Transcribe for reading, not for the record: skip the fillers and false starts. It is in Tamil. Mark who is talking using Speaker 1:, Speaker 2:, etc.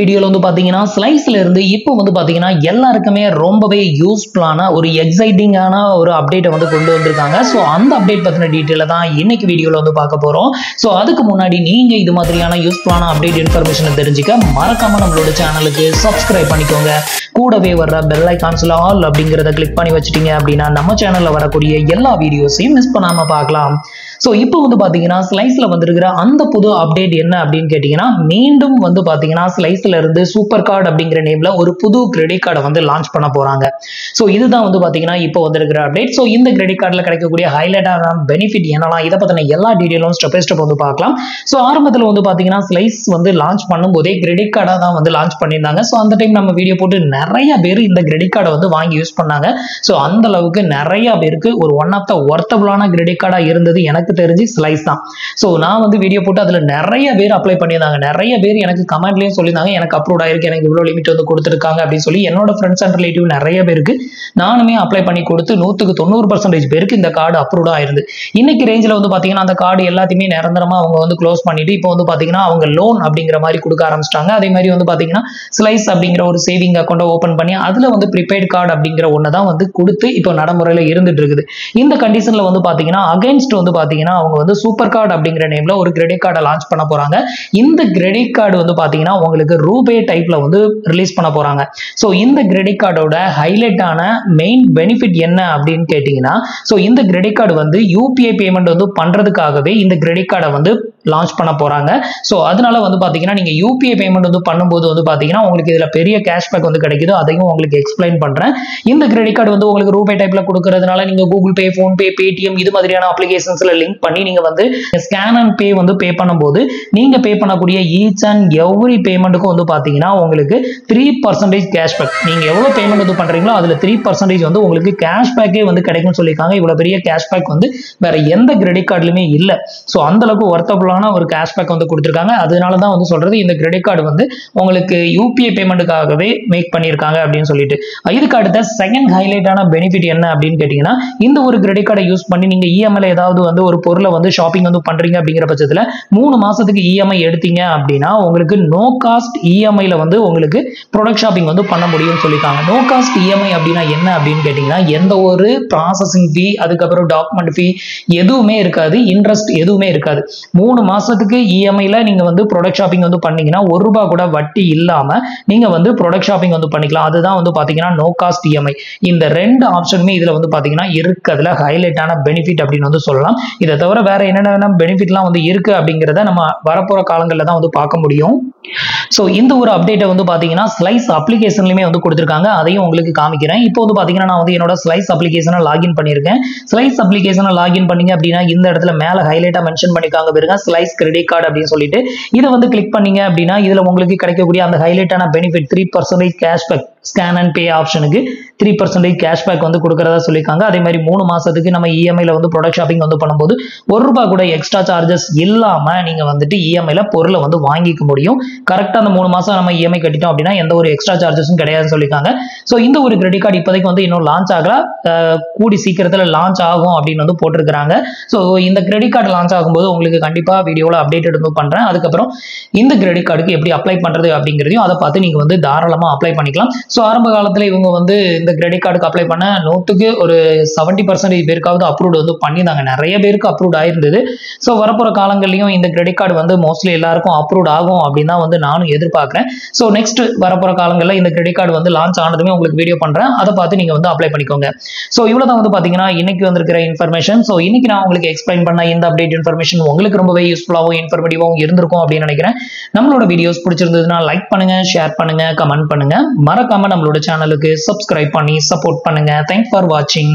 Speaker 1: வீடியோல வந்து பாத்தீங்கன்னா ஸ்லைஸ்ல இருந்து இப்போ வந்து பாத்தீங்கன்னா எல்லாருக்குமே ரொம்பவே யூஸ்ஃபுல்லான ஒரு எக்ஸைட்டிங்கான ஒரு அப்டேட்டை வந்து கொண்டு வந்திருக்காங்க. ஸோ அந்த அப்டேட் பத்தின டீட்டெயில தான் இன்னைக்கு வீடியோல வந்து பார்க்க போறோம். ஸோ அதுக்கு முன்னாடி நீங்க இது மாதிரியான யூஸ்ஃபுல்லான அப்டேட் இன்ஃபர்மேஷனை தெரிஞ்சுக்க மறக்காம நம்மளோட சேனலுக்கு சப்ஸ்கிரைப் பண்ணிக்கோங்க. கூடவே வர்ற பெல் ஐகான்ஸ்ல ஆல் அப்படிங்கிறத கிளிக் பண்ணி வச்சிட்டீங்க அப்படின்னா நம்ம சேனல்ல வரக்கூடிய எல்லா வீடியோஸையும் மிஸ் பண்ணாம பார்க்கலாம். ஸோ இப்போ வந்து பாத்தீங்கன்னா ஸ்லைஸ்ல வந்திருக்கிற அந்த புது அப்டேட் என்ன அப்படின்னு கேட்டீங்கன்னா, மீண்டும் வந்து பாத்தீங்கன்னா ஸ்லைஸ்ல இருந்து சூப்பர் கார்டு அப்படிங்கிற நேம்ல ஒரு புது கிரெடிட் கார்டை வந்து லான்ச் பண்ண போறாங்க. ஸோ இதுதான் வந்து பாத்தீங்கன்னா இப்போ வந்திருக்கிற அப்டேட். ஸோ இந்த கிரெடிட் கார்டில் கிடைக்கக்கூடிய ஹைலைட்டான பெனிஃபிட் என்னலாம், இதை பத்தின எல்லா டீடைலும் ஸ்டெப் பை ஸ்டெப் வந்து பார்க்கலாம். ஸோ ஆரம்பத்தில் வந்து பாத்தீங்கன்னா ஸ்லைஸ் வந்து லான்ச் பண்ணும்போதே கிரெடிட் கார்டா தான் வந்து லான்ச் பண்ணியிருந்தாங்க. ஸோ அந்த டைம் நம்ம வீடியோ போட்டு நிறைய பேர் இந்த கிரெடிட் கார்டை வந்து வாங்கி யூஸ் பண்ணாங்க. ஸோ அந்த அளவுக்கு நிறைய பேருக்கு ஒரு ஒன் ஆஃப் த ஒர்த்தபிளான கிரெடிட் கார்டா இருந்தது எனக்கு தெரிஞ்சு ஸ்லைஸ் தான். ஸோ நான் வந்து வீடியோ போட்டு அதுல நிறைய பேர் அப்ளை பண்ணியிருந்தாங்க. நிறைய பேர் எனக்கு கமெண்ட்லயும் சொல்லியிருந்தாங்க, எனக்கு அப்ரூவ் ஆயிருக்கு, எனக்கு இவ்வளவு லிமிட் வந்து கொடுத்துருக்காங்க அப்படின்னு சொல்லி. என்னோட ஃப்ரெண்ட்ஸ் அண்ட் ரிலேட்டிவ் நிறைய பேருக்கு நானுமே அப்ளை பண்ணி கொடுத்து 100% பேருக்கு இந்த கார்டு அப்ரூவ் ஆயிருந்து. இன்னைக்கு ரேஞ்சில் வந்து பாத்தீங்கன்னா அந்த கார்டு எல்லாத்தையுமே நிரந்தரமா அவங்க வந்து க்ளோஸ் பண்ணிட்டு இப்போ வந்து பாத்தீங்கன்னா அவங்க லோன் அப்படிங்கிற மாதிரி கொடுக்க ஆரம்பிச்சிட்டாங்க. அதே மாதிரி வந்து பாத்தீங்கன்னா ஸ்லைஸ் அப்படிங்கிற ஒரு சேவிங் அக்கௌண்ட் ஓபன் பண்ணி அதுல வந்து ப்ரீபெய்ட் கார்டு அப்படிங்கிற ஒன்று தான் வந்து கொடுத்து இப்போ நடைமுறையில் இருந்துட்டு இருக்குது. இந்த கண்டிஷன்ல வந்து பாத்தீங்கன்னா அகைன்ஸ்ட் வந்து பாத்தீங்கன்னா அவங்க வந்து சூப்பர் கார்டு அப்படிங்கிற நேம்ல ஒரு கிரெடிட் கார்டை லான்ச் பண்ண போறாங்க. இந்த கிரெடிட் கார்டு வந்து பாத்தீங்கன்னா உங்களுக்கு ரூபே டைப்ல வந்து ரிலீஸ் பண்ண போறாங்க. ஸோ இந்த கிரெடிட் கார்டோட ஹைலைட்டான மெயின் பெனிஃபிட் என்ன அப்படின்னு கேட்டீங்கன்னா, ஸோ இந்த கிரெடிட் கார்டு வந்து யூபிஐ பேமெண்ட் வந்து பண்றதுக்காகவே இந்த கிரெடிட் கார்டை வந்து லான்ச் பண்ண போறாங்க. ஸோ அதனால வந்து பாத்தீங்கன்னா நீங்க யூபிஐ பேமெண்ட் வந்து பண்ணும்போது வந்து பாத்தீங்கன்னா உங்களுக்கு இதுல பெரிய கேஷ்பேக் வந்து கிடைக்குது. அதையும் உங்களுக்கு எக்ஸ்பிளைன் பண்றேன். இந்த கிரெடிட் கார்டு வந்து உங்களுக்கு ரூபே டைப்ல கொடுக்கறதுனால நீங்க கூகுள் பே, போன்பே, பேடிஎம் இது மாதிரியான அப்ளிகேஷன்ஸ்ல லிங்க் பண்ணி நீங்க வந்து ஸ்கேன் அண்ட் பே வந்து பே பண்ணும்போது நீங்க பே பண்ணக்கூடிய ஈச் அண்ட் எவ்ரி பேமெண்ட்டுக்கும் வந்து பாத்தீங்கன்னா உங்களுக்கு 3% கேஷ்பேக். நீங்க எவ்வளவு பேமெண்ட் வந்து பண்றீங்களோ அதுல 3% வந்து உங்களுக்கு கேஷ்பேக்கே வந்து கிடைக்கும்னு சொல்லியிருக்காங்க. இவ்வளவு பெரிய கேஷ்பேக் வந்து வேற எந்த கிரெடிட் கார்டுலயுமே இல்ல. ஸோ அந்த அளவுக்கு ஒர்த்தபிளான ஒரு கேஷ்பேக் வந்து கொடுத்திருக்காங்க. அதனால தான் வந்து சொல்றது இந்த கிரெடிட் கார்டு வந்து உங்களுக்கு யூபிஐ பேமெண்ட்டுக்காகவே மேக் பண்ணியிருக்காங்க அப்படின்னு சொல்லிட்டு. இதுக்கு அடுத்த செகண்ட் ஹைலைட்டான பெனிஃபிட் என்ன அப்படின்னு கேட்டீங்கன்னா, இந்த ஒரு கிரெடிட் கார்டை யூஸ் பண்ணி நீங்க இஎம்ஐல ஏதாவது வந்து ஒரு பொருளை வந்து ஷாப்பிங் வந்து பண்றீங்க அப்படிங்கிற பட்சத்துல 3 மாசத்துக்கு இஎம்ஐ எடுத்தீங்க அப்படின்னா உங்களுக்கு நோ காஸ்ட் இஎம்ஐல வந்து உங்களுக்கு ப்ராடக்ட் ஷாப்பிங் வந்து பண்ண முடியும்னு சொல்லியிருக்காங்க. நோ காஸ்ட் இஎம்ஐ அப்படின்னா என்ன அப்படின்னு கேட்டீங்கன்னா, எந்த ஒரு ப்ராசஸிங் ஃபீ, அதுக்கப்புறம் டாக்குமெண்ட் ஃபீ எதுவுமே இருக்காது, இன்ட்ரெஸ்ட் எதுவுமே இருக்காது. 3 மாசத்துக்கு இஎம்ஐல நீங்க வந்து ப்ராடக்ட் ஷாப்பிங் வந்து பண்ணீங்கன்னா ₹1 கூட வட்டி இல்லாம நீங்க வந்து ப்ராடக்ட் ஷாப்பிங் வந்து பண்ணிக்கலாம். அதுதான் வந்து பாத்தீங்கன்னா நோ காஸ்ட் இஎம்ஐ. இந்த ரெண்டு ஆப்ஷனுமே இதுல வந்து பாத்தீங்கன்னா இருக்கிறதுல ஹைலைட்டான பெனிஃபிட் அப்படின்னு வந்து சொல்லலாம். இதை தவிர வேற என்னென்ன பெனிஃபிட்லாம் வந்து இருக்கு அப்படிங்கிறத நம்ம வரப்போற காலங்களில் தான் வந்து பார்க்க முடியும். ஸோ இந்த ஒரு அப்டேட்டை வந்து பாத்தீங்கன்னா ஸ்லைஸ் அப்ளிகேஷன்லயுமே வந்து கொடுத்துருக்காங்க. அதையும் உங்களுக்கு காமிக்கிறேன். இப்போ வந்து பாத்தீங்கன்னா நான் வந்து என்னோட ஸ்லைஸ் அப்ளிகேஷனை லாகின் பண்ணியிருக்கேன். ஸ்லைஸ் அப்ளிகேஷனை லாகின் பண்ணீங்க அப்படின்னா இந்த இடத்துல மேல ஹைலைட்டா மென்ஷன் பண்ணிருக்காங்க பாருங்க, ஸ்லைஸ் கிரெடிட் கார்டு அப்படின்னு சொல்லிட்டு. இதை வந்து கிளிக் பண்ணீங்க அப்படின்னா இதுல உங்களுக்கு கிடைக்கக்கூடிய அந்த ஹைலைட்டான benefit 3% cashback, scan and pay ஆப்ஷனுக்கு 3% கேஷ்பேக் வந்து கொடுக்கறதா சொல்லியிருக்காங்க. அதே மாதிரி 3 மாசத்துக்கு நம்ம இஎம்ஐல வந்து ப்ராடக்ட் ஷாப்பிங் வந்து பண்ணும்போது ₹1 கூட எக்ஸ்ட்ரா சார்ஜஸ் இல்லாம நீங்க வந்துட்டு இஎம்ஐல பொருளை வந்து வாங்கிக்க முடியும். கரெக்டா அந்த 3 மாசம் நம்ம இஎம்ஐ கட்டிட்டோம் அப்படின்னா எந்த ஒரு எக்ஸ்ட்ரா சார்ஜஸும் கிடையாதுன்னு சொல்லியிருக்காங்க. ஸோ இந்த ஒரு கிரெடிட் கார்டு இப்போதைக்கு வந்து இன்னும் லான்ச் ஆகல, கூடி சீக்கிரத்தில் லான்ச் ஆகும் அப்படின்னு வந்து போட்டிருக்கிறாங்க. ஸோ இந்த கிரெடிட் கார்டு லான்ச் ஆகும்போது உங்களுக்கு கண்டிப்பா வீடியோவில் அப்டேட் வந்து பண்றேன். அதுக்கப்புறம் இந்த கிரெடிட் கார்டுக்கு எப்படி அப்ளை பண்றது அப்படிங்கிறதையும் அதை பார்த்து நீங்க வந்து தாராளமா அப்ளை பண்ணிக்கலாம். ஸோ ஆரம்ப காலத்தில் இவங்க வந்து இந்த கிரெடிட் கார்டுக்கு அப்ளை பண்ண 100க்கு ஒரு 70% பேருக்காவது அப்ரூவ்ட் வந்து பண்ணியிருந்தாங்க. நிறைய பேருக்கு அப்ரூவ்ட் ஆயிருந்தது. ஸோ வரப்போற காலங்கள்லையும் இந்த கிரெடிட் கார்டு வந்து மோஸ்ட்லி எல்லாருக்கும் அப்ரூவ்ட் ஆகும் அப்படின்னு தான் வந்து நானும் எதிர்பார்க்கிறேன். ஸோ நெக்ஸ்ட் வரப்போற காலங்களில் இந்த கிரெடிட் கார்டு வந்து லான்ச் ஆனதுமே உங்களுக்கு வீடியோ பண்றேன். அதை பார்த்து நீங்க வந்து அப்ளை பண்ணிக்கோங்க. ஸோ இவ்வளவுதான் வந்து பாத்தீங்கன்னா இன்னைக்கு வந்திருக்கிற இன்ஃபர்மேஷன். ஸோ இன்னைக்கு நான் உங்களுக்கு எக்ஸ்பிளைன் பண்ண இந்த அப்டேட் இன்ஃபர்மேஷன் உங்களுக்கு ரொம்பவே யூஸ்ஃபுல்லாகவும் இன்ஃபர்மேட்டிவாகவும் இருந்திருக்கும் அப்படின்னு நினைக்கிறேன். நம்மளோட வீடியோஸ் பிடிச்சிருந்ததுன்னா லைக் பண்ணுங்க, ஷேர் பண்ணுங்க, கமெண்ட் பண்ணுங்க. மறக்காம நம்மளோட சேனலுக்கு சப்ஸ்கிரைப் பண்ணி சப்போர்ட் பண்ணுங்க. தேங்க்ஸ் ஃபார் வாட்சிங்.